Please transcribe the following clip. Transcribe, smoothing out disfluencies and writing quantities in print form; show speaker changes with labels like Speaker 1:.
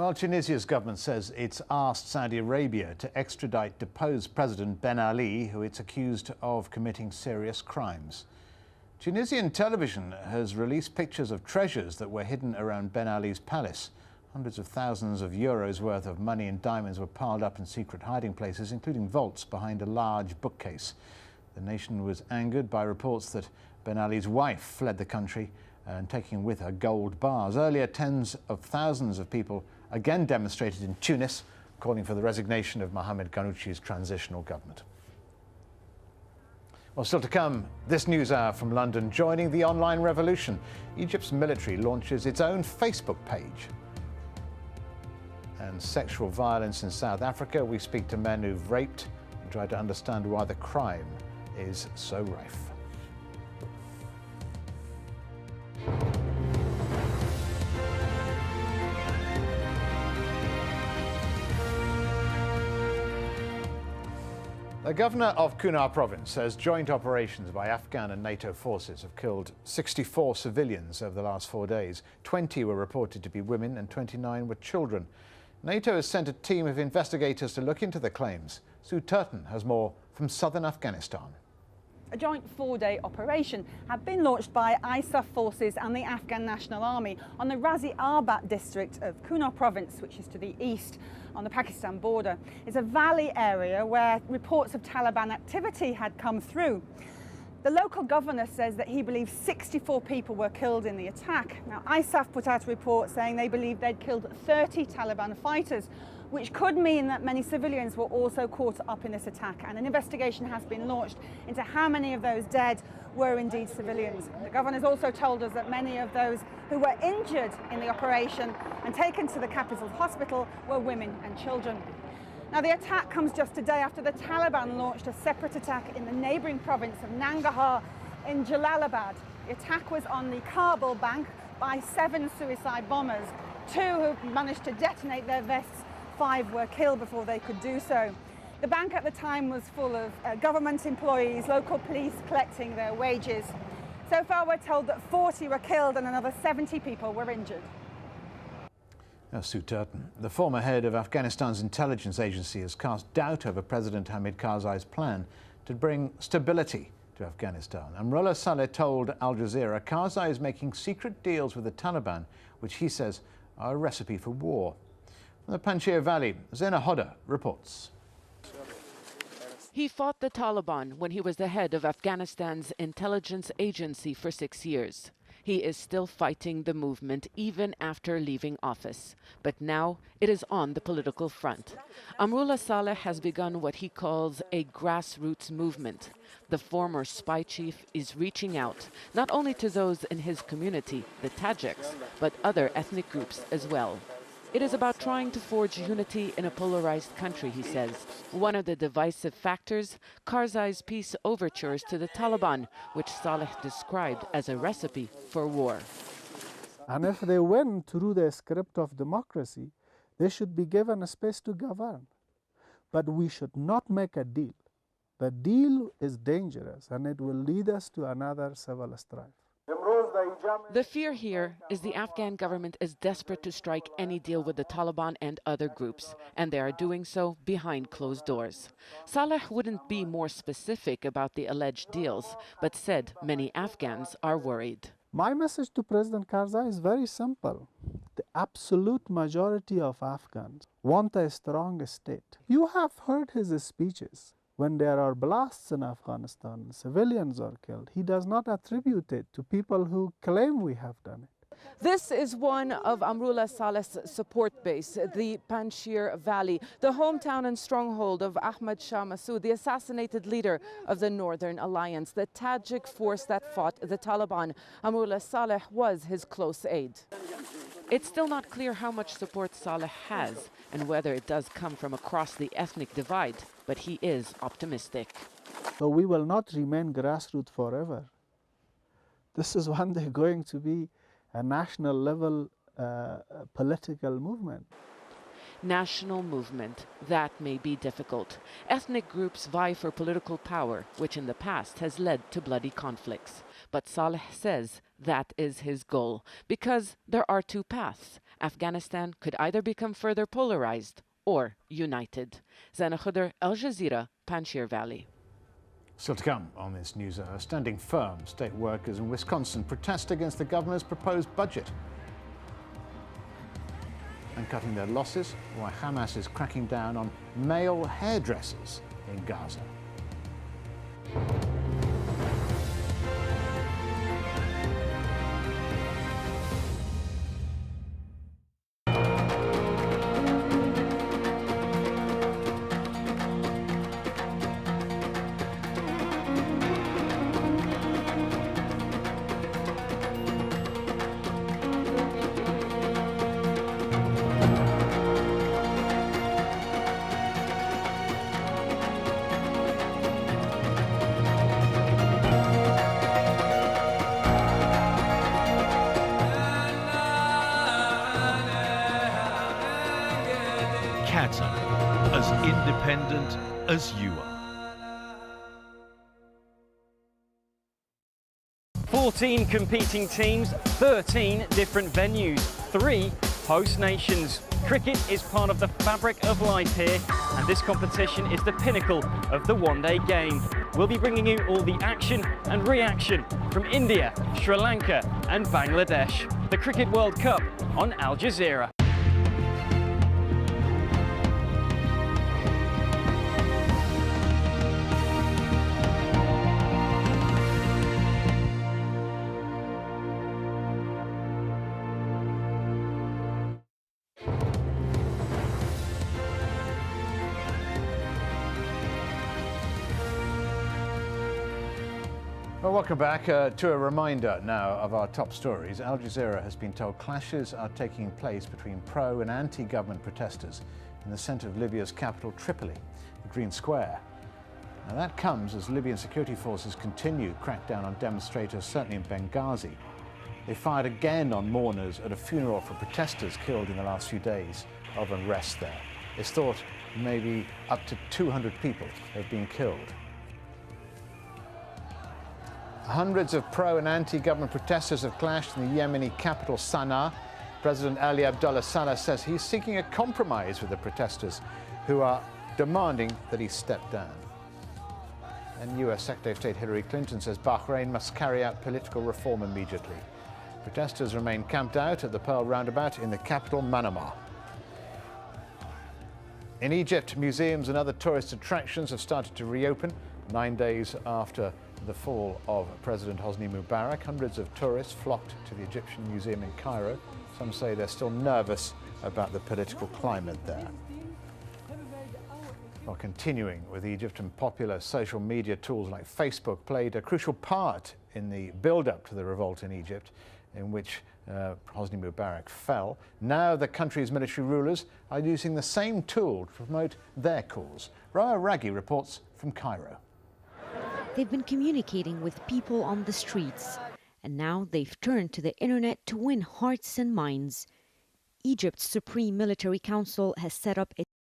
Speaker 1: Well, Tunisia's government says it's asked Saudi Arabia to extradite deposed President Ben Ali, who it's accused of committing serious crimes. Tunisian television has released pictures of treasures that were hidden around Ben Ali's palace. Hundreds of thousands of euros worth of money and diamonds were piled up in secret hiding places, including vaults behind a large bookcase. The nation was angered by reports that Ben Ali's wife fled the country and taking with her gold bars. Earlier, tens of thousands of people again demonstrated in Tunis, calling for the resignation of Mohamed Ghannouchi's transitional government. Well, still to come, this news hour from London. Joining the online revolution, Egypt's military launches its own Facebook page. And sexual violence in South Africa, we speak to men who've raped and try to understand why the crime is so rife. The governor of Kunar province says joint operations by Afghan and NATO forces have killed 64 civilians over the last 4 days. 20 were reported to be women and 29 were children. NATO has sent a team of investigators to look into the claims. Sue Turton has more from southern Afghanistan.
Speaker 2: A joint 4-day operation had been launched by ISAF forces and the Afghan National Army on the Razi Arbat district of Kunar province, which is to the east on the Pakistan border. It's a valley area where reports of Taliban activity had come through. The local governor says that he believes 64 people were killed in the attack. Now, ISAF put out a report saying they believe they'd killed 30 Taliban fighters, which could mean that many civilians were also caught up in this attack. And an investigation has been launched into how many of those dead were indeed civilians. The governor's also told us that many of those who were injured in the operation and taken to the capital hospital were women and children. Now, the attack comes just a day after the Taliban launched a separate attack in the neighbouring province of Nangarhar in Jalalabad. The attack was on the Kabul bank by 7 suicide bombers. 2 who managed to detonate their vests. 5 were killed before they could do so. The bank at the time was full of government employees, local police collecting their wages. So far, we're told that 40 were killed and another 70 people were injured.
Speaker 1: Now, Sue Turton, the former head of Afghanistan's intelligence agency, has cast doubt over President Hamid Karzai's plan to bring stability to Afghanistan. Amrullah Saleh told AlJazeera Karzai is making secret deals with the Taliban, which he says are a recipe for war. From the Panjshir Valley, Zena Hodder reports.
Speaker 3: He fought the Taliban when he was the head of Afghanistan's intelligence agency for 6 years. He is still fighting the movement even after leaving office. But now it is on the political front. Amrullah Saleh has begun what he calls a grassroots movement. The former spy chief is reaching out, not only to those in his community, the Tajiks, but other ethnic groups as well. It is about trying to forge unity in a polarized country, he says. One of the divisive factors, Karzai's peace overtures to the Taliban, which Saleh described as a recipe for war.
Speaker 4: And if they win through the script of democracy, they should be given a space to govern. But we should not make a deal. The deal is dangerous and it will lead us to another civil strife.
Speaker 3: The fear here is the Afghan government is desperate to strike any deal with the Taliban and other groups, and they are doing so behind closed doors. Saleh wouldn't be more specific about the alleged deals, but said many Afghans are worried.
Speaker 4: My message to President Karzai is very simple. The absolute majority of Afghans want a strong state. You have heard his speeches. When there are blasts in Afghanistan, civilians are killed. He does not attribute it to people who claim we have done it.
Speaker 5: This is one of Amrullah Saleh's support base, the Panjshir Valley, the hometown and stronghold of Ahmad Shah Massoud, the assassinated leader of the Northern Alliance, the Tajik force that fought the Taliban. Amrullah Saleh was his close aide.
Speaker 3: It's still not clear how much support Saleh has and whether it does come from across the ethnic divide, but he is optimistic.
Speaker 4: So we will not remain grassroots forever. This is one day going to be a national level political movement.
Speaker 3: National movement, that may be difficult. Ethnic groups vie for political power, which in the past has led to bloody conflicts. But Saleh says that is his goal, because there are 2 paths, Afghanistan could either become further polarized or united. Zana Khudr, AlJazeera, Panjshir Valley.
Speaker 1: Still to come on this news hour, standing firm, state workers in Wisconsin protest against the governor's proposed budget and cutting their losses, while Hamas is cracking down on male hairdressers in Gaza.
Speaker 6: Qatar, as independent as you are.
Speaker 7: 14 competing teams, 13 different venues, 3 host nations. Cricket is part of the fabric of life here, and this competition is the pinnacle of the one-day game. We'll be bringing you all the action and reaction from India, Sri Lanka and Bangladesh. The Cricket World Cup on Al Jazeera.
Speaker 1: Well, welcome back to a reminder now of our top stories. Al Jazeera has been told clashes are taking place between pro and anti-government protesters in the centre of Libya's capital, Tripoli, the Green Square. Now that comes as Libyan security forces continue crackdown on demonstrators, certainly in Benghazi. They fired again on mourners at a funeral for protesters killed in the last few days of unrest there. It's thought maybe up to 200 people have been killed. Hundreds of pro and anti-government protesters have clashed in the Yemeni capital, Sana'a. President Ali Abdullah Saleh says he's seeking a compromise with the protesters who are demanding that he step down. And US Secretary of State Hillary Clinton says Bahrain must carry out political reform immediately. Protesters remain camped out at the Pearl Roundabout in the capital, Manama. In Egypt, museums and other tourist attractions have started to reopen 9 days after the fall of President Hosni Mubarak. Hundreds of tourists flocked to the Egyptian Museum in Cairo. Some say they're still nervous about the political climate there. Well, continuing with Egypt, and popular social media tools like Facebook played a crucial part in the build-up to the revolt in Egypt, in which Hosni Mubarak fell. Now the country's military rulers are using the same tool to promote their cause. Roa Raghi reports from Cairo.
Speaker 8: They've been communicating with people on the streets, and now they've turned to the internet to win hearts and minds. Egypt's Supreme Military Council has set up a